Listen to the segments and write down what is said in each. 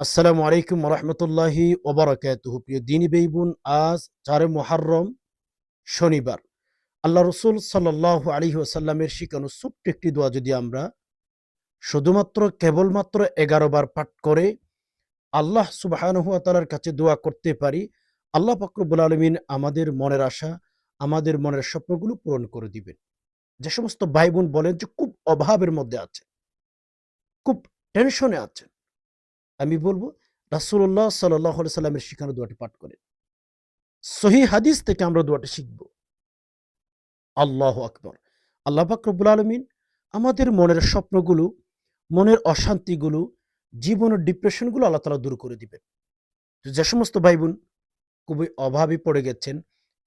আসসালামু আলাইকুম রহমতুল্লাহি ওবরাকাতুহু। প্রিয় দিনী ভাই বোন, আজ 4 মুহররম শনিবার। আল্লাহ রসুল সাল্লাল্লাহু আলাইহি ওয়াসাল্লামের শিখানো ছোট্ট একটি দোয়া যদি আমরা শুধুমাত্র কেবলমাত্র 11 বার পাঠ করে আল্লাহ সুবহানাহু ওয়া তাআলার কাছে দোয়া করতে পারি, আল্লাহ পাক রব্বুল আলামিন আমাদের মনের আশা, আমাদের মনের স্বপ্নগুলো পূরণ করে দিবেন। যে সমস্ত ভাই বোন বলেন যে খুব অভাবের মধ্যে আছে, খুব টেনশনে আছেন, আমি বলবো রাসূলুল্লাহ সাল্লাল্লাহু আলাইহি সাল্লামের শিখানো দোয়াটি পাঠ করেন। সহি হাদিস থেকে আমরা দোয়াটা শিখব। আল্লাহু আকবার। আল্লাহ পাক রব্বুল আলামিন আমাদের মনের স্বপ্নগুলো, মনের অশান্তিগুলো, জীবনের ডিপ্রেশনগুলো আল্লাহ তাআলা দূর করে দিবেন। যে সমস্ত ভাই বোন খুবই অভাবে পড়ে গেছেন,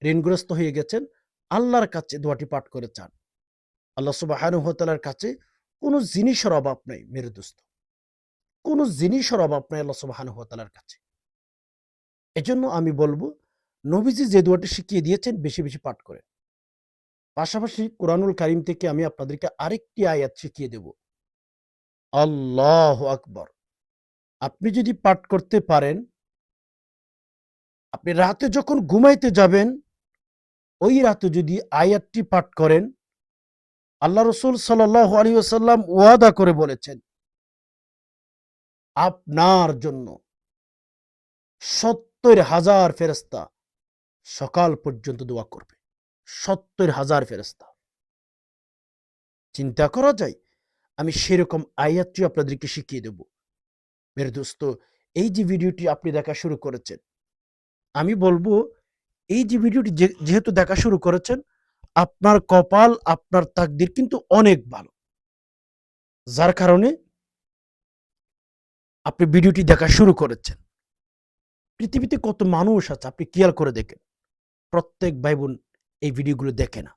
ঋণগ্রস্ত হয়ে গেছেন, আল্লাহর কাছে দোয়াটি পাঠ করে চান। আল্লাহ সুবহানাহু ওয়া তাআলার কাছে কোনো জিনিসের অভাব নাই মেরে দোস্ত। কোনো জিনিসের অভাব নাই আল্লাহ সুবহানাহু ওয়া তাআলার কাছে। এজন্য আমি বলব, নবীজি যে দোয়াটি শিখিয়ে দিয়েছেন বেশি, বেশি পাঠ করেন। পাশাপাশি কোরআনুল কারীম থেকে আমি আপনাদেরকে আরেকটি আয়াত শিখিয়ে দেব। আল্লাহু আকবার। আপনি যদি পাঠ করতে পারেন, আপনি রাতে যখন ঘুমাইতে যাবেন, ওই রাতে যদি আয়াতটি পাঠ করেন, আল্লাহ রসুল সাল্লাল্লাহু আলাইহি ওয়াসাল্লাম ওয়াদা করে বলেছেন, আপনার জন্য ৭০,০০০ ফেরেশতা সকাল পর্যন্ত দোয়া করবে। ৭০,০০০ ফেরেশতা। চিন্তা করা যায়? আমি সেরকম আয়াতটি আপনাদেরকে শিখিয়ে দেব। মেরে দোস্ত, এই যে ভিডিওটি আপনি দেখা শুরু করেছেন, আমি বলবো এই যে ভিডিওটি যেহেতু দেখা শুরু করেছেন, আপনার কপাল, আপনার তাকদির কিন্তু অনেক ভালো। যার কারণে আপনি ভিডিওটি দেখা শুরু করেছেন। পৃথিবীতে কত মানুষ আছে আপনি খেয়াল করে দেখেন। প্রত্যেক ভাই বোন এই ভিডিওগুলো দেখে না।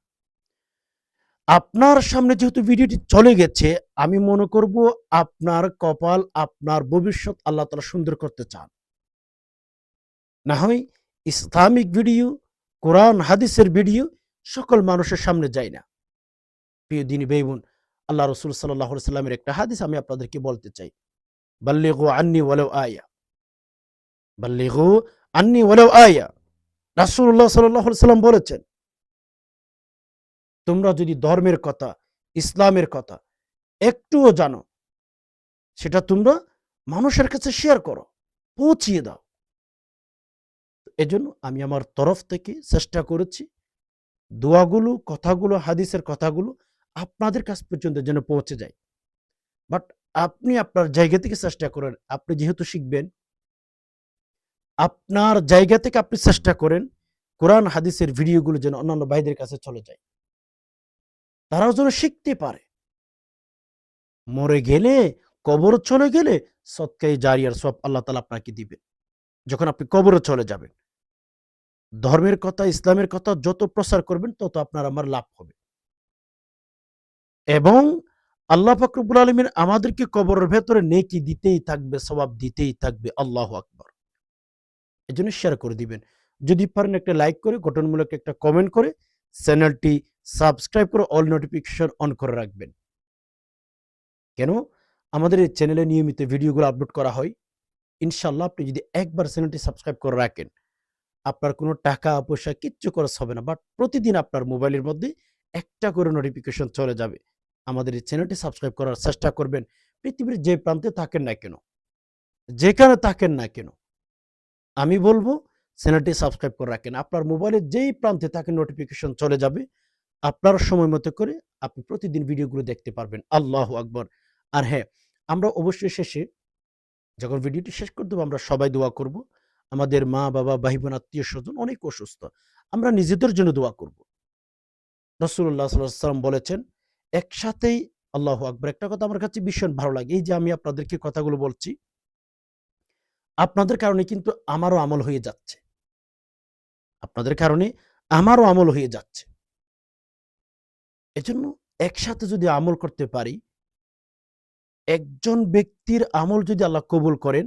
আপনার সামনে যেহেতু ভিডিওটি চলে গেছে, আমি মনে করব আপনার কপাল, আপনার ভবিষ্যৎ আল্লাহ তাআলা সুন্দর করতে চান। না হয় ইসলামিক ভিডিও, কোরআন হাদিসের ভিডিও সকল মানুষের সামনে যায় না। প্রিয় দিনী ভাই বোন, আল্লাহ রসুল সাল্লাল্লাহু আলাইহি সাল্লামের একটা হাদিস আমি আপনাদেরকে বলতে চাই। বাল্লিগু আন্নি ওয়ালাউ আয়া। বাল্লিগু আন্নি ওয়ালাউ আয়া। রাসূলুল্লাহ সাল্লাল্লাহু আলাইহি সাল্লাম বলেছেন, তোমরা যদি ধর্মের কথা, ইসলামের কথা একটুও জানো, সেটা তোমরা মানুষের কাছে শেয়ার করো, পৌঁছিয়ে দাও। এজন্য আমি আমার তরফ থেকে চেষ্টা করেছি দোয়াগুলো, কথাগুলো, হাদিসের কথাগুলো আপনাদের কাছ পর্যন্ত যেন পৌঁছে যায়। বাট আপনি আপনার জায়গা থেকে চেষ্টা করেন। আপনি যেহেতু শিখবেন, আপনার জায়গা থেকে আপনি চেষ্টা করেন কোরআন হাদিসের ভিডিওগুলো যেন অন্যান্য ভাইদের কাছে চলে যায়। তারাও যেন শিখতে পারে। মরে গেলে, কবর চলে গেলে সদকায়ে জারিয়ার সওয়াব আল্লাহ তাআলা আপনাকে দিবেন। যখন আপনি কবরে চলে যাবেন। ধর্মের কথা, ইসলামের কথা যত প্রচার করবেন তত আপনার আমার লাভ হবে। এবং আল্লাহ পাক রব্বুল আলামিন আমাদেরকে কবরের ভেতরে নেকি দিতেই থাকবে, সওয়াব দিতেই থাকবে। আল্লাহু আকবার। এজন্য শেয়ার করে দিবেন। যদি পারেন একটা লাইক করে, গঠনমূলক একটা কমেন্ট করে চ্যানেলটি সাবস্ক্রাইব করে অল নোটিফিকেশন অন করে রাখবেন। কেন? আমাদের এই চ্যানেলে নিয়মিত ভিডিওগুলো আপলোড করা হয়। ইনশাআল্লাহ আপনি যদি একবার চ্যানেলটি সাবস্ক্রাইব করে রাখেন, আপনার কোনো টাকা পয়সা কিচ্ছু খরচ হবে না। বাট প্রতিদিন আপনার মোবাইলের মধ্যে একটা করে নোটিফিকেশন চলে যাবে। আমাদের এই চ্যানেলটি সাবস্ক্রাইব করার চেষ্টা করবেন। পৃথিবীর যে প্রান্তে থাকেন না কেন, যেখানে থাকেন না কেন, আমি বলবো চ্যানেলটি সাবস্ক্রাইব করে রাখেন। আপনার মোবাইলের যেই প্রান্তে থাকেন নোটিফিকেশন চলে যাবে। আপনার সময় মতো করে আপনি প্রতিদিন ভিডিওগুলো দেখতে পারবেন। আল্লাহু আকবার। আর হ্যাঁ, আমরা অবশ্যই শেষে যখন ভিডিওটি শেষ করে দেবো আমরা সবাই দোয়া করব। আমাদের মা, বাবা, ভাই-বোন, আত্মীয়-স্বজন অনেক অসুস্থ। আমরা নিজেদের জন্য দোয়া করব। রাসূলুল্লাহ সাল্লাল্লাহু আলাইহি ওয়াসাল্লাম বলেছেন, একসাথেই আল্লাহু আকবার। একটা কথা আমার কাছে ভীষণ ভালো লাগে। এই যে আমি আপনাদেরকে কথাগুলো বলছি, আপনাদের কারণে কিন্তু আমারও আমল হয়ে যাচ্ছে। আপনাদের কারণে আমারও আমল হয়ে যাচ্ছে। এজন্য একসাথে যদি আমল করতে পারি, একজন ব্যক্তির আমল যদি আল্লাহ কবুল করেন,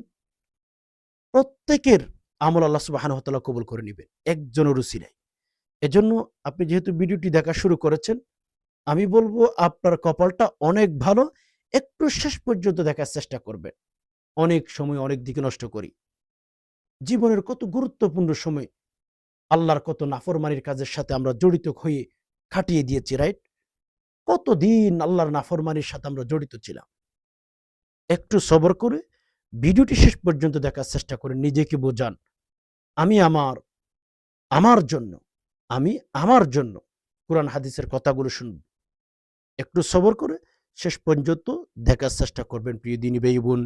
প্রত্যেকের আমল আল্লাহ সুবহানাহু ওয়া তাআলা কবুল করে নিবেন। একজনের উসিলায়। এজন্য আপনি যেহেতু ভিডিওটি দেখা শুরু করেছেন, আমি বলব আপনার কপালটা অনেক ভালো। একটু শেষ পর্যন্ত দেখার চেষ্টা করবেন। অনেক সময় অনেক দিকে নষ্ট করি। জীবনের কত গুরুত্বপূর্ণ সময় আল্লাহর কত নাফরমানির কাজের সাথে আমরা জড়িত হয়ে কাটিয়ে দিয়েছি, রাইট? কতদিন আল্লাহর নাফরমানির সাথে আমরা জড়িত ছিলাম। একটু সবর করে ভিডিওটি শেষ পর্যন্ত দেখার চেষ্টা করে নিজেকে বোঝান, আমি আমার জন্য, আমি আমার জন্য কোরআন হাদিসের কথাগুলো শুনব। একটু সবর করে শেষ পর্যন্ত দেখার চেষ্টা করবেন প্রিয় দিনী ভাই বোন।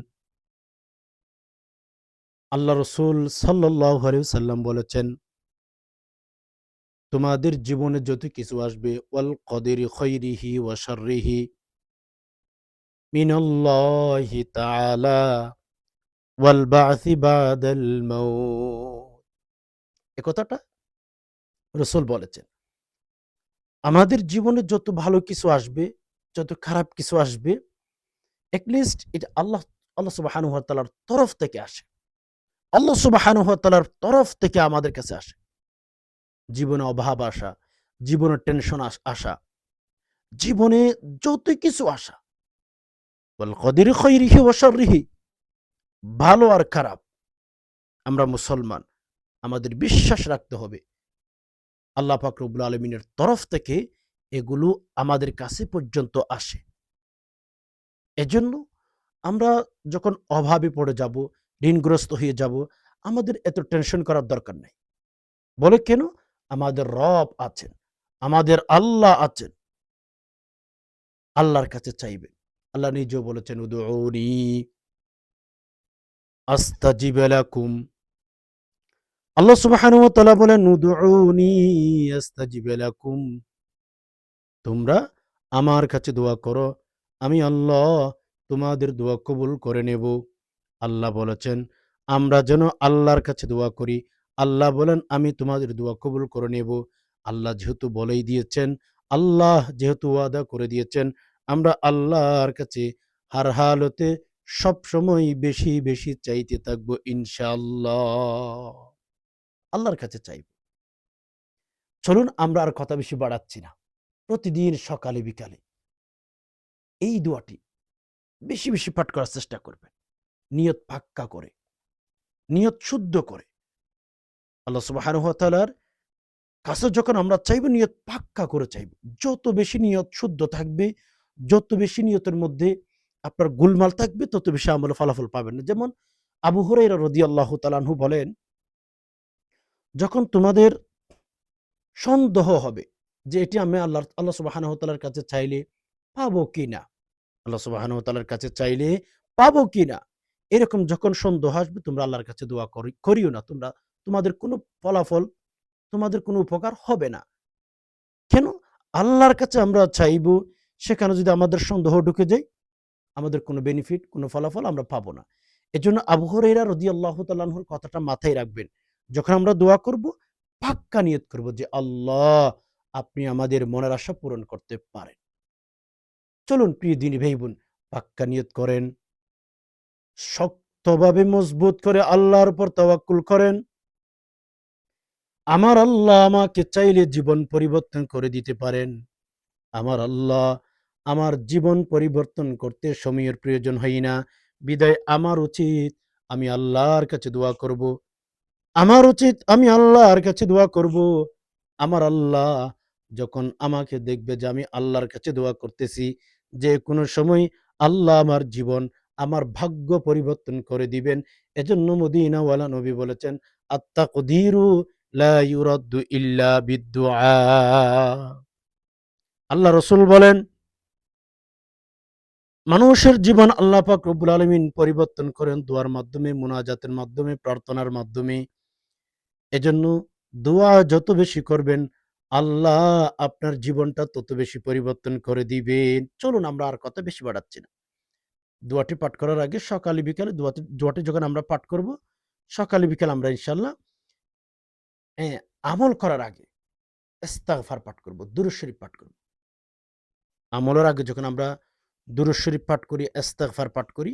আল্লাহ রসুল সাল্লাল্লাহু আলাইহি ওয়াসাল্লাম বলেছেন, তোমাদের জীবনে যত কিছু আসবে, ওয়াল কদরি খৈরিহি ওয়া শাররিহি মিনাল্লাহি তাআলা ওয়াল বা'সি বাদাল মাউত। এ কথাটা রসুল বলেছেন, আমাদের জীবনে যত ভালো কিছু আসবে, যত খারাপ কিছু আসবে, এটলিস্ট এটা আল্লাহ সুবহানাহু ওয়া তাআলার তরফ থেকে আসে। আল্লাহ সুবহানাহু ওয়া তাআলার তরফ থেকে আমাদের কাছে আসে। জীবনে অভাব আসা, জীবনে টেনশন আসা, জীবনে যত কিছু আসা, ওয়াল কদরি খৈরিহি ওয়া শাররিহি, ভালো আর খারাপ, আমরা মুসলমান, আমাদের বিশ্বাস রাখতে হবে আল্লাহ পাক রব্বুল আলামিনের তরফ থেকে এগুলো আমাদের কাছে পর্যন্ত আসে। এজন্য আমরা যখন অভাবে পড়ে যাব, ঋণগ্রস্ত হয়ে যাব, আমাদের এত টেনশন করার দরকার নাই। বলে কেন? আমাদের রব আছেন, আমাদের আল্লাহ আছেন। আল্লাহর কাছে চাইবেন। আল্লাহ নিজেও বলেছেন, উদউনি আস্তাজিব লাকুম। আল্লাহ সুবহানাহু ওয়া তাআলা বলেন, উদউনি আস্তাজিব লাকুম। তোমরা আমার কাছে দোয়া করো, আমি আল্লাহ তোমাদের দোয়া কবুল করে নেব। আল্লাহ বলেছেন আমরা যেন আল্লাহর কাছে দোয়া করি। আল্লাহ বলেন আমি তোমাদের দোয়া কবুল করে নেব। আল্লাহ যেহেতু বলেই দিয়েছেন, আল্লাহ যেহেতু ওয়াদা করে দিয়েছেন, আমরা আল্লাহর কাছে হার হালতে সবসময় বেশি বেশি চাইতে থাকবো ইনশাআল্লাহ। আল্লাহর কাছে চাইব। চলুন আমরা আর কথা বেশি বাড়াচ্ছি না। প্রতিদিন সকালে বিকালে এই দোয়াটি বেশি বেশি পাঠ করার চেষ্টা করবেন, নিয়ত পাক্কা করে, নিয়ত শুদ্ধ করে। আল্লাহ সুবহানাহু ওয়া তাআলার কাছে যখন আমরা চাইব, নিয়ত পাক্কা করে চাইব। যত বেশি নিয়ত শুদ্ধ থাকবে, যত বেশি নিয়তের মধ্যে আপনার গোলমাল থাকবে, তত বেশি আমলে ফলাফল পাবেন না। যেমন আবু হুরায়রা রাদিয়াল্লাহু তাআলা আনহু বলেন, যখন তোমাদের সন্দেহ হবে যে এটি আমি আল্লাহ সুবহানাহু ওয়া তাআলার কাছে চাইলে পাবো কিনা, আল্লাহ সুবহানাহু ওয়া তাআলার কাছে চাইলে পাবো কিনা, এরকম যখন সন্দেহ আসবে, তোমরা আল্লাহর কাছে দোয়া করিও না। তোমাদের কোনো ফলাফল, তোমাদের কোনো উপকার হবে না। কেন? আল্লাহর কাছে আমরা চাইবো, সেখানে যদি আমাদের সন্দেহ ঢুকে যায়, আমাদের কোনো বেনিফিট, কোনো ফলাফল আমরা পাবো না। এজন্য আবু হুরায়রা রাদিয়াল্লাহু তাআলা আনহুর কথাটা মাথায় রাখবেন। যখন আমরা দোয়া করব, পাক্কা নিয়ত করব যে আল্লাহ আপনি আমাদের মনের আশা পূরণ করতে পারেন। চলুন প্রিয় দিনী ভাই বোন, পাক্কা নিয়ত করেন, শক্তভাবে মজবুত করে আল্লাহর উপর তাওয়াক্কুল করেন। আমার আল্লাহ আমাকে চাইলে জীবন পরিবর্তন করে দিতে পারেন। আমার আল্লাহ আমার জীবন পরিবর্তন করতে সময়ের প্রয়োজন হয় না। বিদায় আমার উচিত আমি আল্লাহর কাছে দোয়া করব। আমার উচিত আমি আল্লাহর কাছে দোয়া করব। আমার আল্লাহ যখন আমাকে দেখবে যে আমি আল্লাহর কাছে দোয়া করতেছি, যে কোনো সময় আল্লাহ আমার জীবন, আমার ভাগ্য পরিবর্তন করে দিবেন। এজন্য মদিনাওয়ালা নবী বলেছেন, আত্তাকদিরু লা ইউরাদ্দু ইল্লা বিদ্দুআ। আল্লাহ রসুল বলেন, মানুষের জীবন আল্লাহ পাক রব্বুল আলামিন পরিবর্তন করেন দোয়ার মাধ্যমে, মুনাজাতের মাধ্যমে, প্রার্থনার মাধ্যমে। এজন্য দোয়া যত বেশি করবেন, আল্লাহ আপনার জীবনটা তত বেশি পরিবর্তন করে দিবেন। চলুন আমরা আর কথা বেশি বাড়াচ্ছি না। দোয়াটি পাঠ করার আগে সকালে বিকালে দোয়াটি যখন আমরা পাঠ করব, সকালে বিকালে আমরা ইনশাআল্লাহ আমল করার আগে ইস্তিগফার পাঠ করব, দুরূদ শরীফ পাঠ করব। আমলের আগে যখন আমরা দুরূদ শরীফ পাঠ করি, ইস্তিগফার পাঠ করি,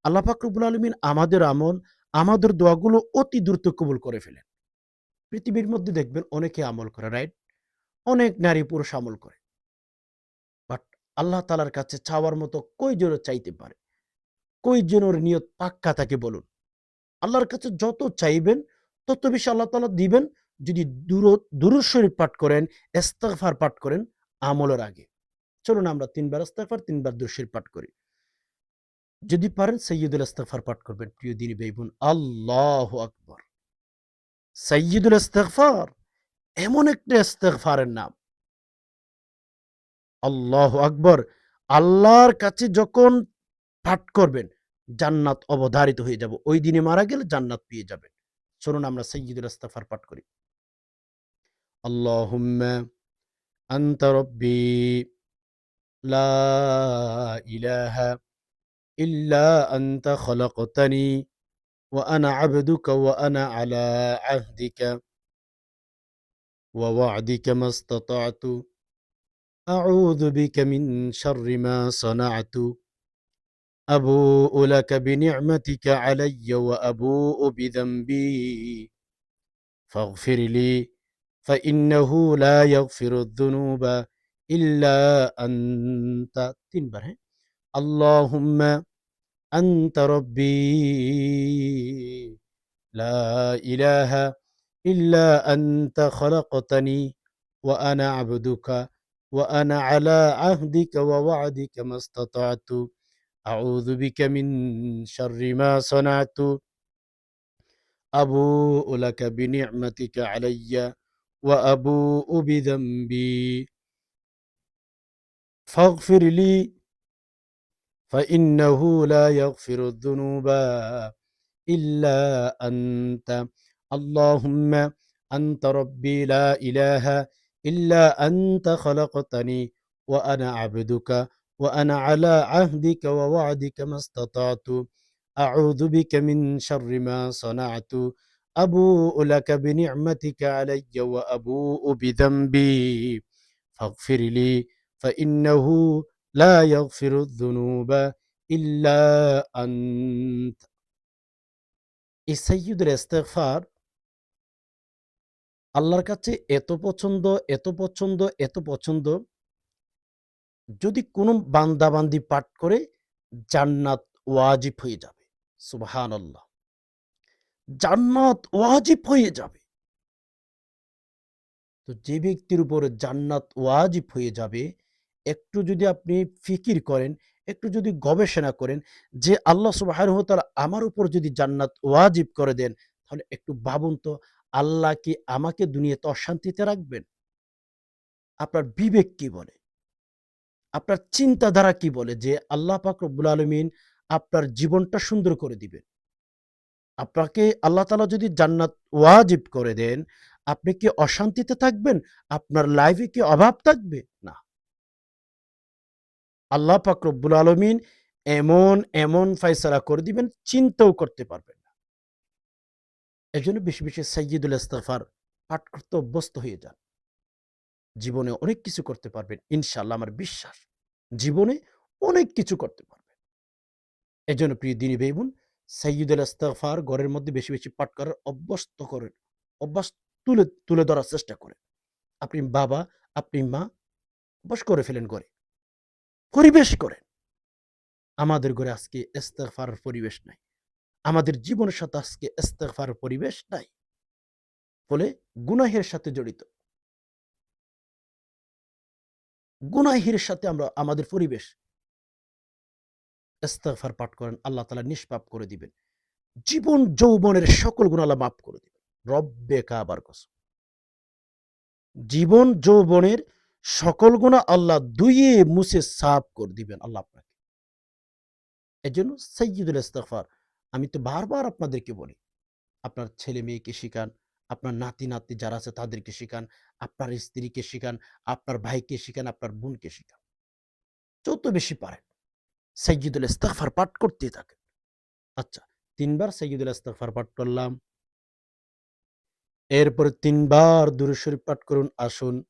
আল্লাহ পাক রব্বুল আলামিন আমাদের আমল, আমাদের দোয়াগুলো অতি দ্রুত কবুল করে ফেলেন। পৃথিবীর মধ্যে দেখবেন অনেকে আমল করে, রাইট? অনেক নারী পুরুষ আমল করে। বাট আল্লাহ তাআলার কাছে চাওয়ার মতো কয়জনে চাইতে পারে? কয়জনের নিয়ত পাক্কা থাকে বলুন? আল্লাহর কাছে যত চাইবেন তত বেশি আল্লাহ তাআলা দিবেন যদি দুরূদ শরীফ পাঠ করেন, ইস্তিগফার পাঠ করেন আমলের আগে। চলুন আমরা ৩ বার ইস্তিগফার, ৩ বার দুরূদ শরীফ পাঠ করি। যদি পারেন সাইয়্যিদুল ইস্তিগফার পাঠ করবেন প্রিয় দিনী ভাই বোন। আল্লাহু আকবার। সাইয়্যিদুল ইস্তিগফার এমন একটা ইস্তিগফারের নাম। আল্লাহু আকবার। আল্লাহর কাছে যখন পাঠ করবেন জান্নাত অবধারিত হয়ে যাবে। ওই দিনে মারা গেলে জান্নাত পেয়ে যাবেন। চলুন আমরা সাইয়্যিদুল ইস্তিগফার পাঠ করি। আল্লাহুম্মা আনতা রাব্বি লা ইলাহা ইল্লা আনতা খলাকতানি ওয়া আনা আবদুকা ওয়া আনা আলা আহদিকা ওয়া ওয়া'দিকা মাস্তাতা'তু আউযু বিকা মিন শাররি মা সানা'তু আবুউ লাকা বিনি'মাতিকা আলাইয়া ওয়া আবুউ বিযামবি ফাগফির লি ফাইন্নাহু লা ইয়াগফিরুয যুনুবা ইল্লা আনতা ৩ বার, হ্যাঁ? আল্লাহুম্মা আনতা রাব্বি লা ইলাহা ইল্লা আনতা খলাকতানি ওয়া আনা আবদুকা ওয়া আনা আলা আহদিকা ওয়া ওয়া'দিকা মাস্তাতা'তু আউযু বিকা মিন শাররি মা সানা'তু আবুউ লাকা বিনি'মাতিকা আলাইয়া ওয়া আবুউ বিযামবি ফাগফির লি ফাইন্নাহু লা ইয়াগফিরুয যুনুবা ইল্লা আনতা আল্লাহুম্মা আনতা রাব্বি লা ইলাহা ইল্লা আনতা খলাকতানি ওয়া আনা আবদুকা ওয়া আনা আলা আহদিকা ওয়া ওয়া'দিকা মাস্তাতা'তু আউযু বিকা মিন শাররি মা সানা'তু আবুউ লাকা বিনি'মাতিকা আলাইয়া ওয়া আবুউ বিযামবি ফাগফির লি ফাইন্নাহু লা ইয়াগফিরুয যুনুবা ইল্লা আন্ত। এই সাইয়্যিদুল ইস্তিগফার আল্লাহর কাছে এত পছন্দ, এত পছন্দ, এত পছন্দ, যদি কোনো বান্দা-বান্দি পাঠ করে জান্নাত ওয়াজিব হয়ে যাবে। সুবহানাল্লাহ। জান্নাত ওয়াজিব হয়ে যাবে। তো যে ব্যক্তির উপরে জান্নাত ওয়াজিব হয়ে যাবে, একটু যদি আপনি ফিকির করেন, একটু যদি গবেষণা করেন যে আল্লাহ সুবহানাহু ওয়া তাআলা আমার উপর যদি জান্নাত ওয়াজিব করে দেন, তাহলে একটু ভাবুন তো আল্লাহ কি আমাকে দুনিয়াতে অশান্তিতে রাখবেন? আপনার বিবেক কি বলে? আপনার চিন্তাধারা কি বলে যে আল্লাহ পাক রব্বুল আলামিন আপনার জীবনটা সুন্দর করে দিবেন? আপনাকে আল্লাহ তাআলা যদি জান্নাত ওয়াজিব করে দেন, আপনি কি অশান্তিতে থাকবেন? আপনার লাইফে কি অভাব থাকবে? না। আল্লাহ পাক রব্বুল আলামিন এমন ফায়সালা করে দিবেন চিন্তাও করতে পারবেন না। এজন্য বেশি, বেশি সাইয়্যিদুল ইস্তিগফার পাঠ করতে অভ্যস্ত হয়ে যান। জীবনে অনেক কিছু করতে পারবেন ইনশাআল্লাহ আমার বিশ্বাস। জীবনে অনেক কিছু করতে পারবেন। এজন্য প্রিয় দিনী ভাই বোন সাইয়্যিদুল ইস্তিগফার ঘরের মধ্যে বেশি, বেশি পাঠ করার অভ্যস্ত করেন। অভ্যাস তুলে ধরার চেষ্টা করেন। আপনি বাবা, আপনি মা অভ্যাস করে ফেলেন ঘরে। পরিবেশ করেন। আমাদের ঘরে আজকে ইস্তিগফারের পরিবেশ নাই। আমাদের জীবনের সাথে আজকে ইস্তিগফারের পরিবেশ নাই। ফলে গুনাহের সাথে জড়িত। গুনাহের সাথে আমরা আমাদের পরিবেশ। ইস্তিগফার পাঠ করেন, আল্লাহ তাআলা নিষ্পাপ করে দিবেন। জীবন যৌবনের সকল গুনাহ আল্লাহ মাফ করে দিবেন। রব্বে কাবার কসম। জীবন যৌবনের সকল গুনাহ আল্লাহ ধুইয়ে মুছে সাফ করে দিবেন আল্লাহ আপনাকে। এজন্য সাইয়্যিদুল ইস্তিগফার আমি তো বারবার আপনাদেরকে বলি। আপনার ছেলে-মেয়েকে শিখান, আপনার নাতি-নাতনি যারা আছে তাদেরকে শিখান, আপনার স্ত্রীকে শিখান, আপনার ভাইকে শিখান, আপনার বোনকে শিখান। যত বেশি পারেন সাইয়্যিদুল ইস্তিগফার পাঠ করতেই থাকেন। আচ্ছা, ৩ বার সাইয়্যিদুল ইস্তিগফার পাঠ করলাম। এরপরে ৩ বার দুরূদ শরীফ পাঠ করুন। আসুন,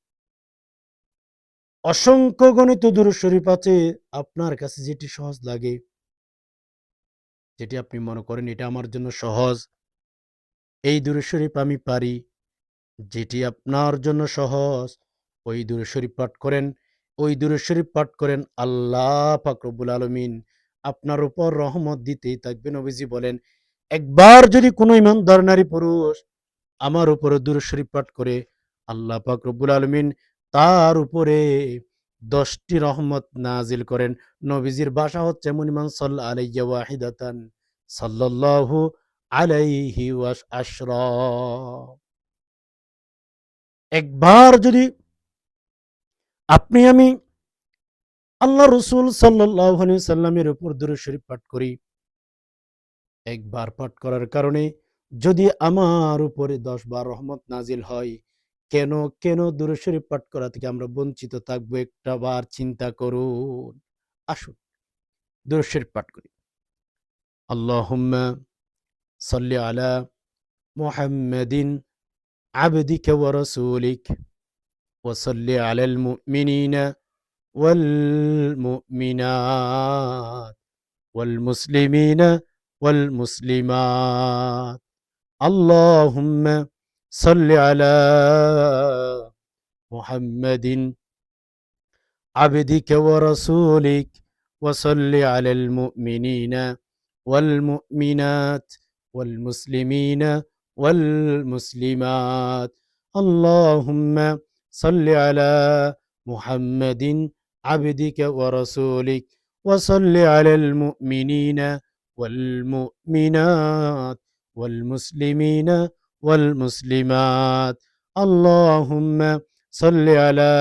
অসংখ্য গণিত দুরূদ শরীফ আছে। আপনার কাছে যেটি সহজ লাগে, যেটি আপনি মনে করেন এটা আমার জন্য সহজ, এই দুরূদ শরীফ আমি পারি। যেটি আপনার জন্য সহজ, ওই দুরূদ শরীফ পাঠ করেন। ওই দুরূদ শরীফ পাঠ করেন। আল্লাহ পাক রব্বুল আলামিন আপনার উপর রহমত দিতেই থাকবে। নবীজি বলেন, একবার যদি কোনো ইমানদার নারী পুরুষ আমার উপরে দুরূদ শরীফ পাঠ করে, আল্লাহ পাক রব্বুল আলামিন তার উপরে ১০টি রহমত নাজিল করেন। নবীজির ভাষা হচ্ছে এমন, মান সাল্লা আলাইয়া ওয়াহিদাতান সাল্লাল্লাহু আলাইহি আশরা। একবার যদি আপনি আমি আল্লাহ রসুল সাল্লাল্লাহু আলাইহি সাল্লামের উপর দুরূদ শরীফ পাঠ করি, একবার পাঠ করার কারণে যদি আমার উপরে ১০ বার রহমত নাজিল হয়, কেন কেন দুরূদ শরীফ পাঠ করা থেকে আমরা বঞ্চিত থাকবো? একটা বার চিন্তা করুন। আসুন দুরূদ শরীফ পাঠ করি। আল্লাহুম্মা সাল্লি আলা মুহাম্মাদিন আবদিকা ওয়া রাসূলিক ওয়া সাল্লি আলাল মুমিনিনা ওয়াল মুমিনাত ওয়াল মুসলিমিনা ওয়াল মুসলিমাত। আল্লাহুম্মা সাল্লি আলা মুহাম্মাদিন عبدك ورسولك وصل على المؤمنين والمؤمنات والمسلمين والمسلمات. اللهم صل على محمد عبدك ورسولك وصل على المؤمنين والمؤمنات والمسلمين والمسلمات. اللهم صل على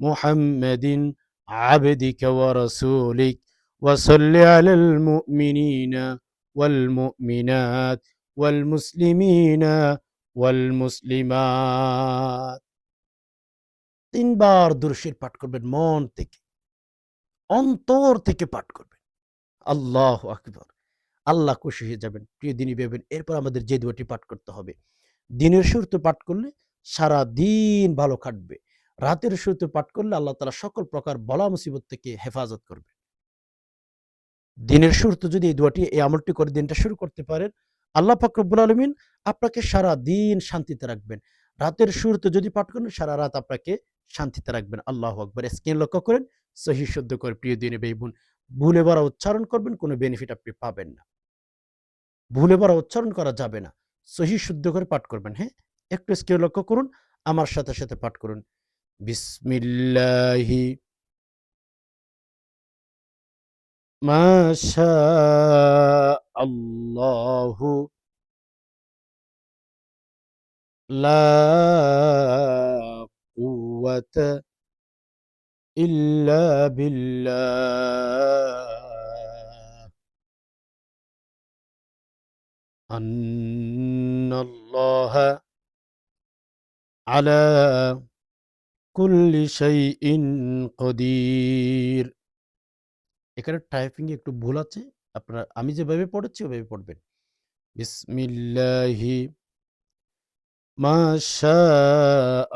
محمد عبدك ورسولك وصل على المؤمنين والمؤمنات والمسلمين والمسلمات। ৩ বার দুরূদ পাঠ করবেন, মন থেকে, অন্তর থেকে পাঠ করবেন। আল্লাহু আকবার। আল্লাহ খুশি হয়ে যাবেন। প্রিয় দিনী ভাই-বোন, এরপর আমাদের যে দোয়াটি পাঠ করতে হবে, দিনের শুরুতে পাঠ করলে সারা দিন ভালো কাটবে। রাতের শুরুতে পাঠ করলে আল্লাহ তাআলা সকল প্রকার বলা মুসিবত থেকে হেফাজত করবে। দিনের শুরুতে যদি এই দোয়াটি, এই আমলটি করে দিনটা শুরু করতে পারেন, আল্লাহ পাক রব্বুল আলামিন আপনাকে সারা দিন শান্তিতে রাখবেন। রাতের শুরুতে যদি পাঠ করেন, সারা রাত আপনাকে শান্তিতে রাখবেন। আল্লাহু আকবার। স্ক্রিন লক্ষ্য করেন, সহিহ শুদ্ধ করে প্রিয় দিনী ভাই-বোন, ভুলে ভরা উচ্চারণ করবেন, কোনো বেনিফিট আপনি পাবেন না। ভুলে ভরা উচ্চারণ করা যাবে না। সহিহ শুদ্ধ করে পাঠ করবেন, হ্যাঁ? একটু স্ক্রিন লক্ষ্য করুন, আমার সাথে, সাথে পাঠ করুন। বিসমিল্লাহি মা আল্লাহু লা কুওয়াতা ইল্লা বিল্লাহ আন্নাল্লাহা আলা কুল্লি শাইইন কদির। এখানে টাইপিং এ একটু ভুল আছে। আপনারা, আমি যেভাবে পড়েছি ওভাবে পড়বেন। বিসমিল্লাহি মা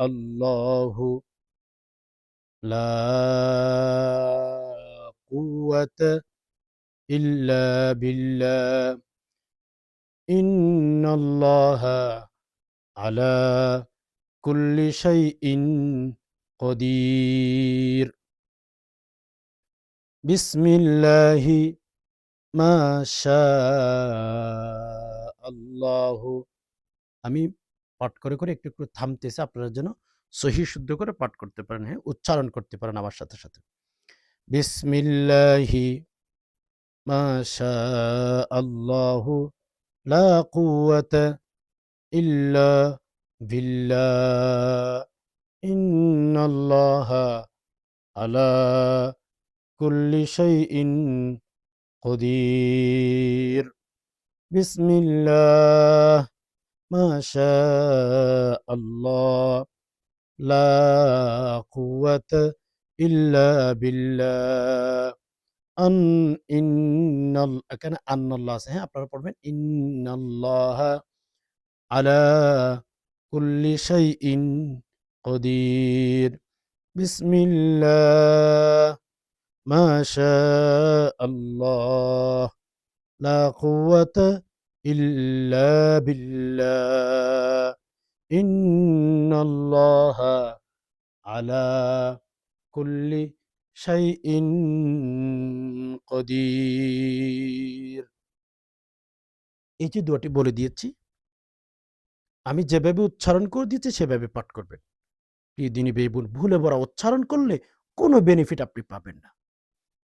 আল্লাহু লা কুওয়াতা ইল্লা বিল্লাহ ইন্নাল্লাহা আলা কুল্লি শাইইন কদির। বিসমিল্লাহি মা আল্লাহু। আমি পাঠ করে, করে একটু, একটু থামতেছি, আপনারা যেন সহিহ শুদ্ধ করে পাঠ করতে পারেন, হ্যাঁ? উচ্চারণ করতে পারেন আমার সাথে, সাথে। বিসমিল্লাহি মা আল্লাহু লা কুওয়াতা ইল্লা বিল্লাহ ইন্নাল্লাহা আলা কুল্লি শাইইন কদির। বিসমিল্লাহ মা আল্লাহ লা কুওয়াতা ইল্লা বিল্লাহ এখানে আন্নাল্লাহ আছে, হ্যাঁ? আপনারা পড়বেন ইন্নাল্লাহা আলা কুল্লি শাইইন কদির। বিসমিল্লাহ মা আল্লাহ লা কুওয়াতা ইল্লা বিল্লাহ ইন্নাল্লাহা আলা কুল্লি শাইইন কদির। এই যে দোয়াটি বলে দিয়েছি, আমি যেভাবে উচ্চারণ করে দিয়েছি সেভাবে পাঠ করবেন। প্রিয় দিনী ভাই বোন, ভুলে ভরা উচ্চারণ করলে কোনো বেনিফিট আপনি পাবেন না,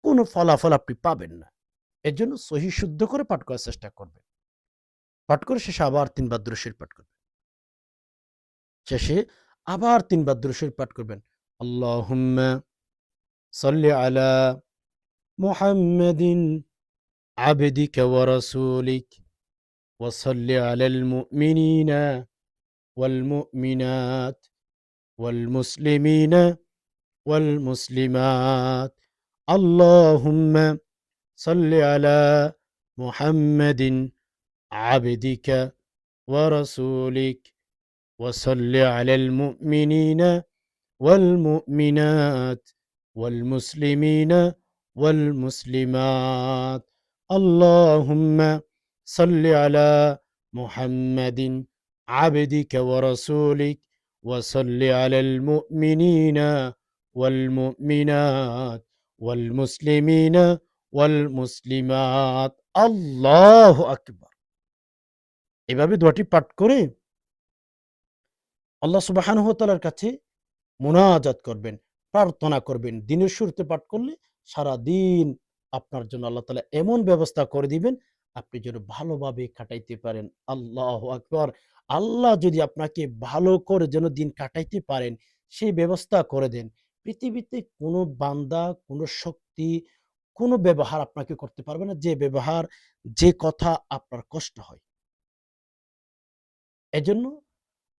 কোনো ফলাফল আপনি পাবেন না। এর জন্য সহি শুদ্ধ করে পাঠ করার চেষ্টা করবেন। পাঠ করে শেষে আবার ৩ বার দুরূদ শরীফ পাঠ করবেন। শেষে আবার ৩ বার দুরূদ শরীফ পাঠ করবেন। আল্লাহুম্মা সাল্লি আলা মুহাম্মাদিন আবদিকা ওয়া রাসূলিক ওয়া সাল্লি আলাল মুমিনিনা ওয়াল মুমিনাত ওয়াল মুসলিমিনা ওয়াল মুসলিমাত। আল্লাহুম্মা সাল্লি আলা মুহাম্মাদিন আবদিকা ওয়া রাসূলিক وصل على المؤمنين والمؤمنات والمسلمين والمسلمات. اللهم صل على محمد عبدك ورسولك وصل على المؤمنين والمؤمنات والمسلمين والمسلمات. الله أكبر. এভাবে দোয়াটি পাঠ করে আল্লাহ সুবহানাহু ওয়া তাআলার কাছে মুনাজাত করবেন, প্রার্থনা করবেন। দিনের শুরুতে পাঠ করলে সারাদিন আপনার জন্য আল্লাহ তাআলা এমন ব্যবস্থা করে দিবেন, আপনি যেন ভালোভাবে কাটাইতে পারেন। আল্লাহু আকবার! আল্লাহ যদি আপনাকে ভালো করে যেন দিন কাটাইতে পারেন, সেই ব্যবস্থা করে দেন। পৃথিবীতে কোনো বান্দা, কোনো শক্তি, কোনো ব্যবহার আপনাকে করতে পারবে না, যে ব্যবহার, যে কথা আপনার কষ্ট হয়। এজন্য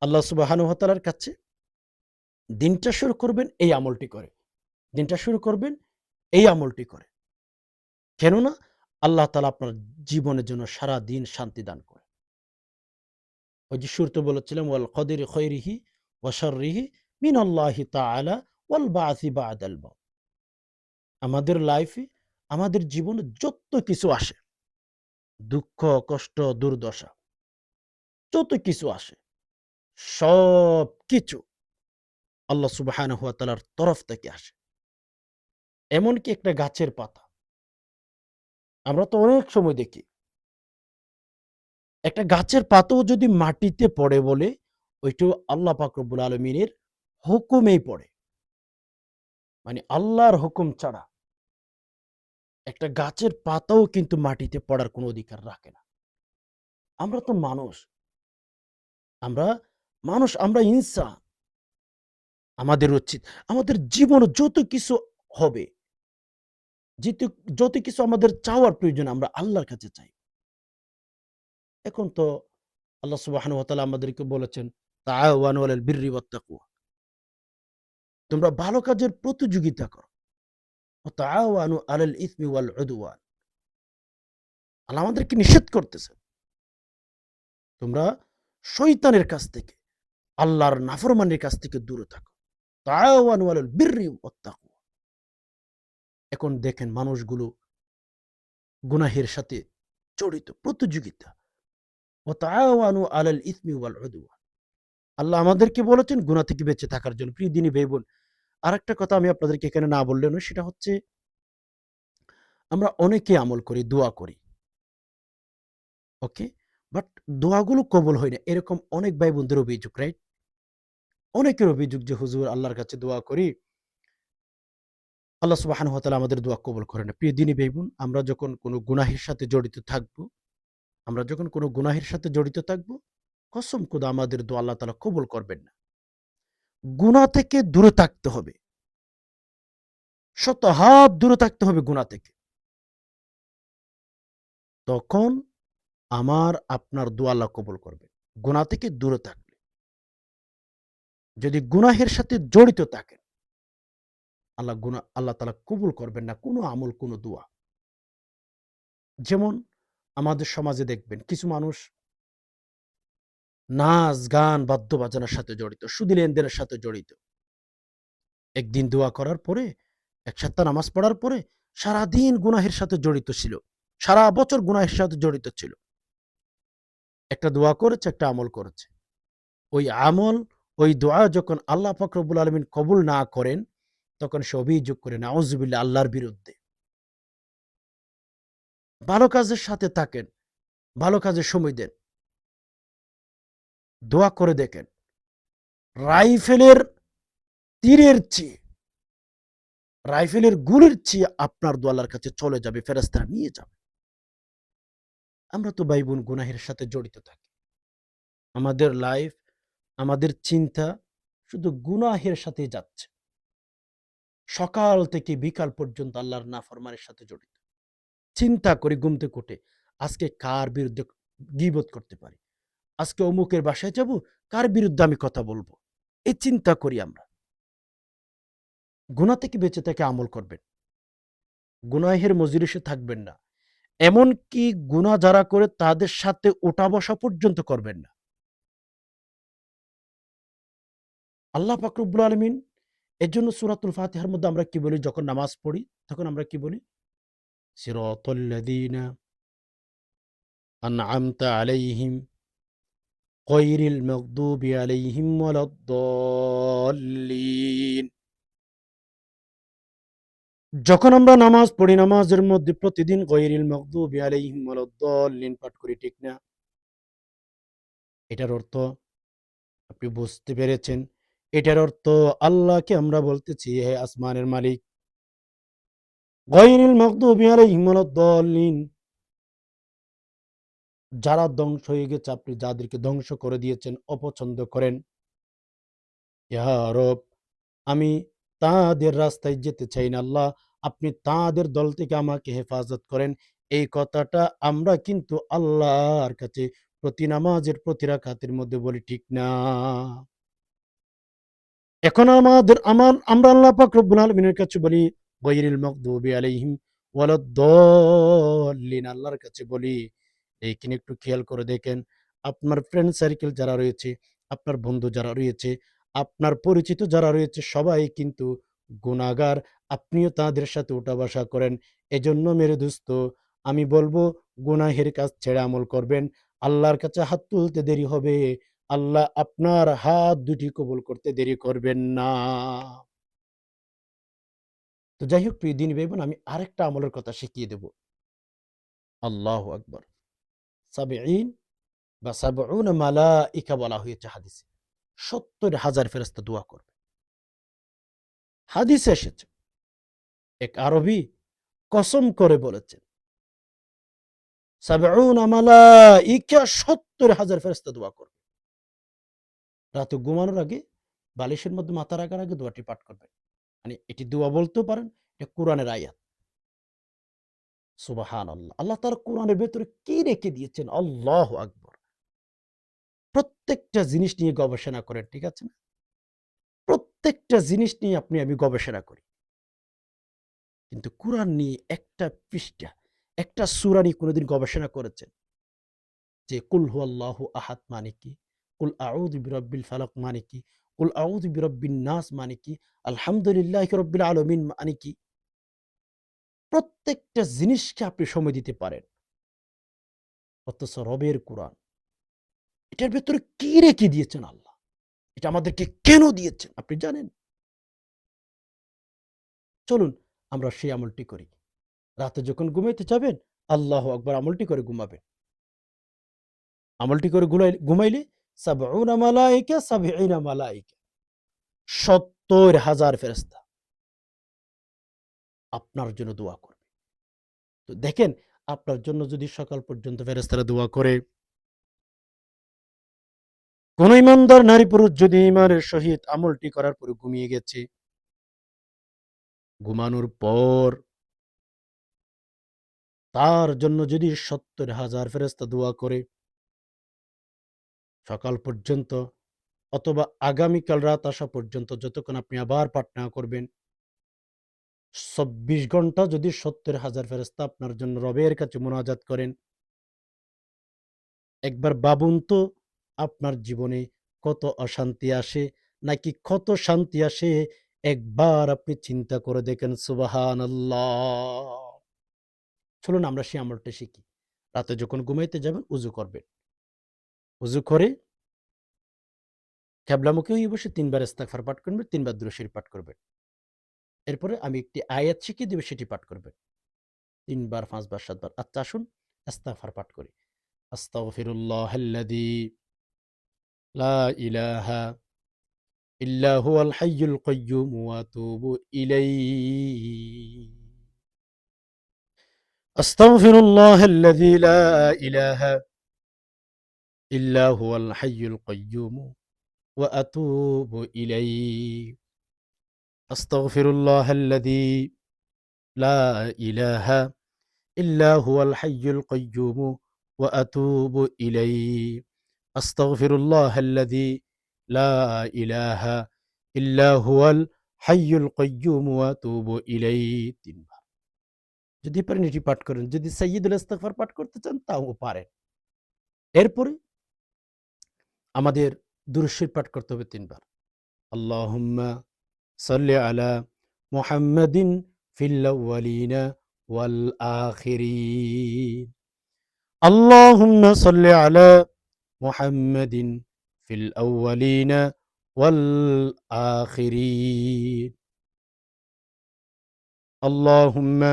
আল্লাহ সুবহানাহু ওয়া তাআলার কাছে দিনটা শুরু করবেন এই আমলটি করে। দিনটা শুরু করবেন এই আমলটি করে। কেননা আল্লাহ তাআলা আপনার জীবনের জন্য সারাদিন শান্তি দান করেন। ওই যে শুরুতে বলেছিলাম ওয়াল কদরি খৈরিহি ওয়া শাররিহি মিনাল্লাহি তাআলা ওয়াল বা'সি বা'দাল মাউত। আমাদের লাইফে, আমাদের জীবনে যত কিছু আসে, দুঃখ, কষ্ট, দুর্দশা, যত কিছু আসে, সবকিছু আল্লাহ সুবহানাহু ওয়া তাআলার তরফ থেকে আসে। এমনকি একটা গাছের পাতা, আমরা তো অনেক সময় দেখি একটা গাছের পাতাও যদি মাটিতে পড়ে বলে ওইটাও আল্লাহ পাক রব্বুল আলামিনের হুকুমেই পড়ে। মানে আল্লাহর হুকুম ছাড়া একটা গাছের পাতাও কিন্তু মাটিতে পড়ার কোনো অধিকার রাখে না। আমরা তো মানুষ, আমরা মানুষ, আমরা ইনসান। আমাদের উচিত আমাদের জীবনে যত কিছু হবে, যেত যত কিছু আমাদের চাওয়ার প্রয়োজন আমরা আল্লাহর কাছে চাই। এখন তো আল্লাহ সুবহানাহু ওয়া তাআলা আমাদেরকে বলেছেন, তাআওয়ানু আলাল বিররি ওয়াত তাকওয়া। তোমরা ভালো কাজের প্রতিযোগিতা করো। ওয়া তাআওয়ানু আলাল ইসমি ওয়াল উদওয়ান। আল্লাহ আমাদেরকে নিষেধ করতেছেন, তোমরা শয়তানের কাছ থেকে, আল্লাহর নাফরমানির কাছ থেকে দূরে থাকো। তাআওয়ানু আলাল বিররি ওয়াত তাকওয়া। এখন দেখেন মানুষগুলো গুনাহের সাথে জড়িত, প্রতিযোগিতা। ওয়া তাআওয়ানু আলাল ইসমি ওয়াল উদওয়ান। আল্লাহ আমাদেরকে বলেছেন গুনাহ থেকে বেঁচে থাকার জন্য। প্রিয় দিনী ভাই বোন, আরেকটা কথা আমি আপনাদেরকে এখানে না বললে নয়, সেটা হচ্ছে আমরা অনেকে আমল করি, দোয়া করি। ওকে? বাট দোয়াগুলো কবুল হয় না। এরকম অনেক ভাই বোনদের অভিযোগ, রাইট? অনেকের অভিযোগ যে হুজুর আল্লাহর কাছে দোয়া করি, আল্লাহ সুবহানাহু ওয়া তাআলা আমাদের দোয়া কবুল করে না। প্রিয় দিনী ভাই বোন, আমরা যখন কোনো গুনাহের সাথে জড়িত থাকবো, আমরা যখন কোনো গুনাহের সাথে জড়িত থাকবো, কসম খোদা আমাদের দোয়া আল্লাহ তাআলা কবুল করবেন না। গুনাহ থেকে দূরে থাকতে হবে। শত হাত দূরে থাকতে হবে গুনাহ থেকে। তখন আমার আপনার দোয়া আল্লাহ কবুল করবেন। গুনাহ থেকে দূরে থাকলে। যদি গুনাহের সাথে জড়িত থাকেন, আল্লাহ তাআলা কবুল করবেন না কোনো আমল, কোনো দোয়া। যেমন আমাদের সমাজে দেখবেন কিছু মানুষ নাচ, গান, বাদ্যবাজনার সাথে জড়িত, সুদী লেনদেনের সাথে জড়িত। একদিন দোয়া করার পরে, ১ সপ্তাহ নামাজ পড়ার পরে সারাদিন গুনাহের সাথে জড়িত ছিল। সারা বছর গুনাহের সাথে জড়িত ছিল। একটা দোয়া করেছে, একটা আমল করেছে। ওই আমল, ওই দোয়া যখন আল্লাহ পাক রব্বুল আলামিন কবুল না করেন, তখন সে অভিযোগ করে নাউজুবিল্লাহ আল্লাহর বিরুদ্ধে। ভালো কাজের সাথে থাকেন, ভালো কাজে সময় দেন, দোয়া করে দেখেন। রাইফেলের তীরের চেয়ে, রাইফেলের গুলির চেয়ে আপনার দোয়া আল্লাহর কাছে চলে যাবে, ফেরেশতারা নিয়ে যাবে। আমরা তো ভাই বোন গুনাহের সাথে জড়িত থাকি। আমাদের লাইফ, আমাদের চিন্তা শুধু গুনাহের সাথে যাচ্ছে। সকাল থেকে বিকাল পর্যন্ত আল্লাহর নাফরমানের সাথে জড়িত। চিন্তা করি ঘুম থেকে উঠে, আজকে কার বিরুদ্ধে গীবত করতে পারি, আজকে অমুকের বাসায় যাব, কার বিরুদ্ধে আমি কথা বলবো, এই চিন্তা করি আমরা। গুনাহ থেকে বেঁচে থেকে আমল করবেন, গুনাহের মজলিসে থাকবেন না, এমনকি গুনাহ যারা করে তাদের সাথে ওঠা বসা পর্যন্ত করবেন না। আল্লাহ পাক রব্বুল আলামিন এজন্য সূরাতুল ফাতিহার মধ্যে আমরা কি বলি, যখন নামাজ পড়ি তখন আমরা কি বলি? সিরাতাল্লাযীনা আন'আমতা আলাইহিম গায়রিল মাগদুবি আলাইহিম ওয়ালাদ-দাল্লিন। যখন আমরা নামাজ পড়ি, নামাজের মধ্যে প্রতিদিন গায়রিল মাগদুবি আলাইহিম ওয়ালাদ-দাল্লিন পাঠ করি, ঠিক না? এটার অর্থ আপনি বুঝতে পেরেছেন? এটার অর্থ আল্লাহকে আমরা বলতেছি, হে আসমানের মালিক, গায়রিল মাগদুবি আলাইহিম ওয়ালাদ-দাল্লিন, যারা ধ্বংস হয়ে গেছে আপনি যাদেরকে ধ্বংস করে দিয়েছেন, অপছন্দ করেন, ইয়া রব, আমি তাদের রাস্তায় যেতে চাই না আল্লাহ, আপনি তাদের দল থেকে আমাকে হেফাজত করেন। এই কথাটা আমরা কিন্তু আল্লাহর কাছে প্রতি নামাজের প্রতি রাকাতের মধ্যে বলি, ঠিক না? এখন আমরা আল্লাহ পাক রব্বুল আলামিনের কাছে বলি গায়রিল মাগদুবি আলাইহিম ওয়ালাদ-দাল্লিন, আল্লাহর কাছে বলি। এইখানে একটু খেয়াল করে দেখেন, আপনার ফ্রেন্ড সার্কেল যারা রয়েছে, আপনার বন্ধু যারা রয়েছে, আপনার পরিচিত যারা রয়েছে, সবাই কিন্তু গুনাহগার। আপনিও তাদের সাথে উঠা বসা করেন। এজন্য মেরে দোস্ত, আমি বলবো গুনাহের কাজ ছেড়ে আমল করবেন। আল্লাহর কাছে হাত তুলতে দেরি হবে, আল্লাহ আপনার হাত দুটি কবুল করতে দেরি করবেন না। তো যাই হোক প্রিয় দিনী ভাই বোন, আমি আরেকটা আমলের কথা শিখিয়ে দেব। আল্লাহু আকবার। সাবঈন বা সাবউনা মালাইকা বলা হয়েছে হাদিসে। ৭০,০০০ ফেরেশতা দোয়া করবে। হাদিসে এসেছে, এক আরবি কসম করে বলেছেন, সাবউনা মালাইকা, ৭০,০০০ ফেরেশতা দোয়া করবে। রাতে ঘুমানোর আগে বালিশের মধ্যে মাথা রাখার আগে দোয়াটি পাঠ করবেন। মানে এটি দোয়া বলতেও পারেন, এটা কোরআনের আয়াত। সুবহানাল্লাহ। আল্লাহ তাআলা কোরআনের ভেতরে কি রেখে দিয়েছেন, আল্লাহু আকবার। প্রত্যেকটা জিনিস নিয়ে গবেষণা করেন, ঠিক আছে না? প্রত্যেকটা জিনিস নিয়ে আপনি আমি গবেষণা করি। কিন্তু কোরআন নিয়ে একটা পৃষ্ঠা, একটা সূরা নিয়ে কোনদিন গবেষণা করেছেন? যে কুল হুয়াল্লাহু আহাদ মানে কি? কুল আউযু বিরাব্বিল ফালাক মানে কি? কুল আউযু বিরাব্বিন নাস মানে কি? আলহামদুলিল্লাহি রাব্বিল আলামিন মানে কি? প্রত্যেকটা জিনিসকে আপনি সময় দিতে পারেন। অথচ রবের কোরআন, এটার ভেতরে কি রেখে দিয়েছেন আল্লাহ? এটা আমাদেরকে কেন দিয়েছেন আপনি জানেন? চলুন আমরা সেই আমলটি করি। রাতে যখন ঘুমাইতে যাবেন, আল্লাহু আকবার আমলটি করে ঘুমাবেন। আমলটি করে ঘুমাইলে সাবউনা মালাইকা, সাবঈনা মালাইকা, ৭০,০০০ ফেরেশতা আপনার জন্য দোয়া করবে। তো দেখেন, আপনার জন্য যদি সকাল পর্যন্ত ফেরেশতারা দোয়া করে, কোন ঈমানদার নারী পুরুষ যদি ঈমানের সহিত আমলটি করার পরে ঘুমিয়ে গেছে, ঘুমানোর পর তার জন্য যদি ৭০,০০০ ফেরেশতা দোয়া করে সকাল পর্যন্ত, অথবা আগামীকাল রাত আসা পর্যন্ত, যতক্ষণ আপনি আবার পাঠ না করবেন, ২৪ ঘন্টা যদি ৭০,০০০ ফেরেশতা আপনার জন্য রবের কাছে মুনাজাত করেন, একবার ভাবুন তো আপনার জীবনে কত অশান্তি আসে নাকি কত শান্তি আসে, একবার আপনি চিন্তা করে দেখেন। সুবহানাল্লাহ। চলুন আমরা সেই আমলটা শিখি। রাতে যখন ঘুমাইতে যাবেন উযু করবেন। উযু করে কিবলামুখী হয়ে বসে ৩ বার ইস্তিগফার পাঠ করবেন, ৩ বার দুরূদ শরীফ পাঠ করবেন। এরপরে আমি একটি আয়াত শিখিয়ে দেব, সেটি পাঠ করবেন ৩ বার, ৫ বার, ৭ বার। আচ্ছা আসুন ইস্তিগফার পাঠ করি। আস্তাগফিরুল্লাহাল্লাযী লা ইলাহা ইল্লা হুয়াল হাইয়ুল কাইয়্যুম ওয়া আতুবু ইলাইহি। আস্তাগফিরুল্লাহাল্লাযী লা ইলাহা ইল্লা হুয়াল হাইয়ুল কাইয়্যুম ওয়া আতুবু ইলাইহি। আস্তাগফিরুল্লাহাল্লাযী লা ইলাহা ইল্লা হুয়াল হাইয়ুল কাইয়্যুম ওয়া আতুবু ইলাইহি। আস্তাগফিরুল্লাহাল্লাযী লা ইলাহা ইল্লা হুয়াল হাইয়ুল কাইয়্যুম ওয়া আতুবু ইলাইহি ৩ বার। যদি পারেন এটি পাঠ করেন। যদি সাইয়্যিদুল ইস্তিগফার পাঠ করতে চান তাও পারেন। এরপরে আমাদের দুরূদ শরীফ পাঠ করতে হবে ৩ বার। আল্লাহুম্মা সাল্লি আলা মুহাম্মাদিন ফিল আউয়ালিনা ওয়াল আখিরিন। আল্লাহুম্মা সাল্লি আলা মুহাম্মাদিন ফিল আউয়ালিনা ওয়াল আখিরিন। আল্লাহুম্মা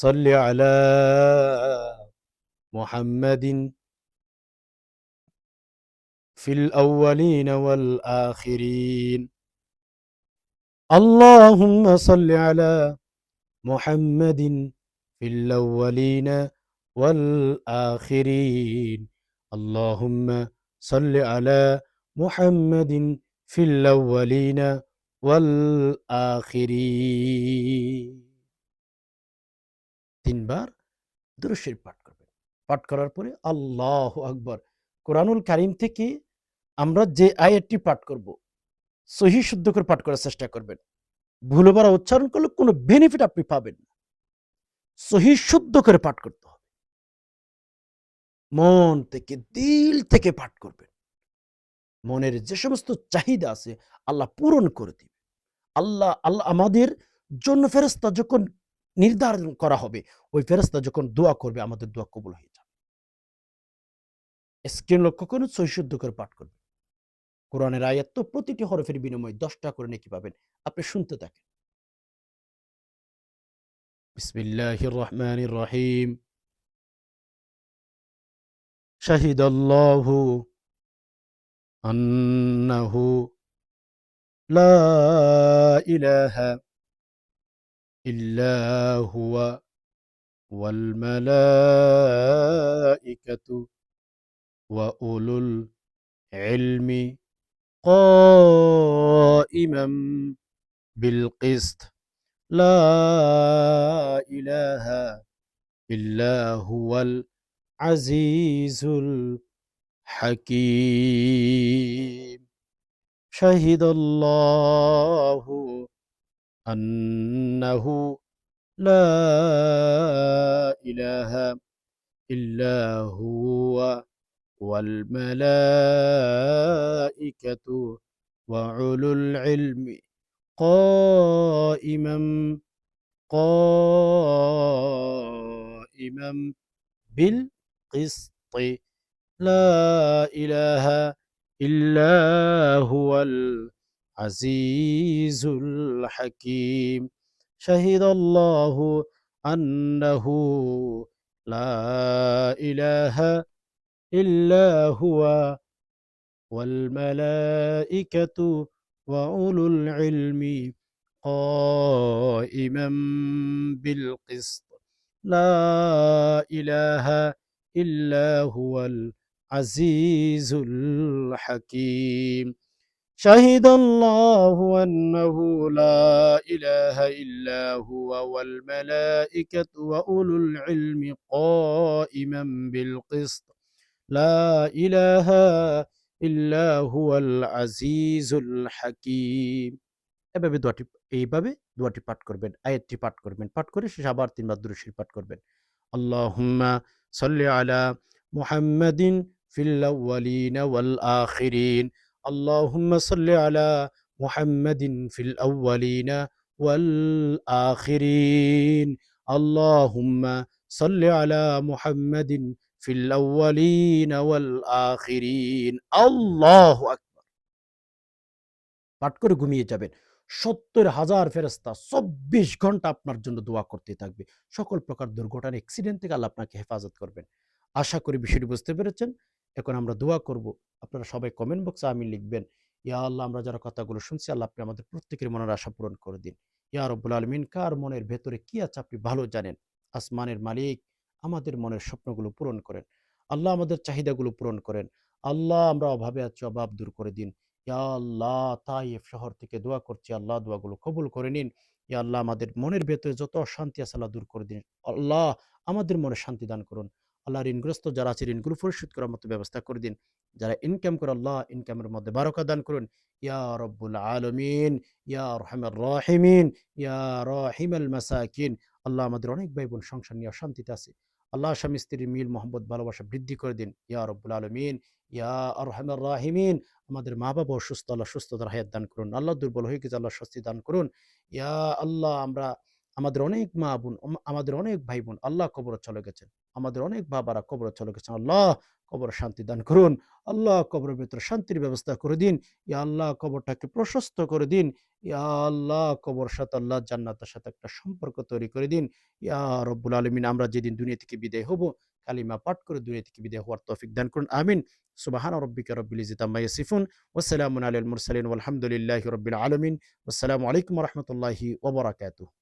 সাল্লি আলা মুহাম্মাদিন ফিল আউয়ালিনা ওয়াল আখিরিন। আল্লাহুম্মা সাল্লি আলা মুহাম্মাদিন ফিল আউয়ালিনা ওয়াল আখিরিন। আল্লাহুম্মা সাল্লি আলা মুহাম্মাদিন ফিল আউয়ালিনা ওয়াল আখিরিন। ৩ বার দুরূদ শরীফ পাঠ করবেন। পাঠ করার পরে আল্লাহু আকবার। কোরআনুল কারীম থেকে আমরা যে আয়াতটি পাঠ করব, সহিহ শুদ্ধ করে পাঠ করার চেষ্টা করবেন। ভুলবাড়া উচ্চারণ করলে কোনো বেনিফিট আপনি পাবেন না। সহিহ শুদ্ধ করে পাঠ করতে হবে। মন থেকে, দিল থেকে পাঠ করবেন। মনের যে সমস্ত চাহিদা আছে আল্লাহ পূরণ করে দিবে। আল্লাহ আমাদের জন্য ফেরেশতা যখন নির্ধারণ করা হবে, ওই ফেরেশতা যখন দোয়া করবে আমাদের দোয়া কবুল হয়ে যাবে। স্ক্রিন লক্ষ্য করুন, সহিহ শুদ্ধ করে পাঠ করবেন। কোরআনের আয়াত তো প্রতিটি হরফের বিনিময়ে ১০ টা করে নেকি পাবেন। আপনি শুনতে থাকেন। বিসমিল্লাহির রহমানির রহিম। শাহিদাল্লাহু আন্নাহু লা ইলাহা ইল্লা হুয়া ওয়াল মালাইকাতু ওয়া উলুল ইলমি কাইমান বিল কিসত লা ইলাহা ইল্লা হুয়াল আজিজুল হাকীম। শাহিদাল্লাহু আন্নাহু লা ইলাহা ইল্লা হুয়া ওয়াল মালাইকাতু ওয়া উলুল ইলমি কাইমান قائما بالقسط لا إله إلا هو العزيز الحكيم شهد الله أنه لا إله إلا هو والملائكة وأولو العلم قائما بالقسط لا إله إلا هو العزيز الحكيم شهد الله أنه لا إله إلا هو والملائكة وأولو العلم قائما بالقسط لا إله إلا هو العزيز الحكيم এইভাবে দোয়াটি পাঠ করবেন, আয়াতটি পাঠ করবেন। পাঠ করে শেষে আবার ৩ বার দুরূদ শরীফ পাঠ করবেন। আল্লাহুম্মা সাল্লি আলা মুহাম্মাদিন ফিল আউয়ালিনা ওয়াল আখিরিন। আল্লাহুম্মা সাল্লি আলা মুহাম্মাদিন ফিল আউয়ালিনা ওয়াল আখিরিন। আল্লাহুম্মা সাল্লি আলা মুহাম্মাদিন ফিল আউয়ালিনা ওয়াল আখিরিন। আল্লাহু আকবার। পাঠ করে ঘুমিয়ে যাবেন। 70,000 ফেরেশতা 24 ঘন্টা আপনার জন্য দোয়া করতে থাকবে। সকল প্রকার দুর্ঘটনা, অ্যাক্সিডেন্ট থেকে আল্লাহ আপনাকে হেফাজত করবেন। আশা করি বিষয়টি বুঝতে পেরেছেন। এখন আমরা দোয়া করব। আপনারা সবাই কমেন্ট বক্সে আমিন লিখবেন। ইয়া আল্লাহ, আমরা যারা কথাগুলো শুনছি, আল্লাহ আপনি আমাদের প্রত্যেকের মনের আশা পূরণ করে দিন। ইয়া রব্বুল আলামিন, কার মনের ভেতরে কি আছে আপনি ভালো জানেন। আসমানের মালিক, আমাদের মনের স্বপ্নগুলো পূরণ করেন। আল্লাহ আমাদের চাহিদাগুলো পূরণ করেন। আল্লাহ আমরা অভাবে আছি, অভাব দূর করে দিন। ইয়া আল্লাহ, তাইফ শহর থেকে দোয়া করছি, আল্লাহ দোয়াগুলো কবুল করে নিন। ইয়া আল্লাহ, আমাদের মনের ভেতরে যত অশান্তি আছে আল্লাহ দূর করে দিন। আল্লাহ আমাদের মনে শান্তি দান করুন। আল্লাহ ঋণগ্রস্ত যারা আছে ঋণগুলো পরিশোধ করার মতো ব্যবস্থা করে দিন। যারা ইনকাম করে আল্লাহ ইনকামের মধ্যে বারাকা দান করুন। ইয়া রব্বুল আলামিন, ইয়া আরহামার রাহিমিন, ইয়া রাহিমাল মাসাকিন। আল্লাহ আমাদের অনেক ভাই বোন সংসার নিয়ে অশান্তিতে আছে। আল্লাহ স্বামী স্ত্রীর মিল মোহাম্মদ ভালোবাসা বৃদ্ধি করে দিন। ইয়া রব্বুল আলামিন, ইয়া আরহামার রাহিমিন। আমাদের মা-বাবা অসুস্থ, আল্লাহ সুস্থতার হায়াত দান করুন। আল্লাহ দুর্বল হয়ে গেছে, আল্লাহ স্বস্তি দান করুন। ইয়া আল্লাহ, আমাদের অনেক মা-বোন, আমাদের অনেক ভাই-বোন আল্লাহ কবরে চলে গেছেন। আমাদের অনেক বাবারা কবরে চলে গেছেন। আল্লাহ কবরে শান্তি দান করুন। আল্লাহ কবরের ভেতরে শান্তির ব্যবস্থা করে দিন। ইয়া আল্লাহ কবরটাকে প্রশস্ত করে দিন। ইয়া আল্লাহ কবর সাথে আল্লাহ জান্নাতের সাথে একটা সম্পর্ক তৈরি করে দিন। ইয়া রব্বুল আলামিন, আমরা যেদিন দুনিয়া থেকে বিদায় হব, কালিমা পাঠ করে দুনিয়া থেকে বিদায় হওয়ার তৌফিক দান করুন। আমিন। সুবহান রাব্বিকা রাব্বিল ইজ্জাতি আম্মা ইয়াসিফুন ওয়া সালামুন আলাল মুরসালিন ওয়ালহামদুলিল্লাহি রাব্বিল আলামিন। ওয়াসসালামু আলাইকুম ওয়া রাহমাতুল্লাহি ওয়া বারাকাতুহু।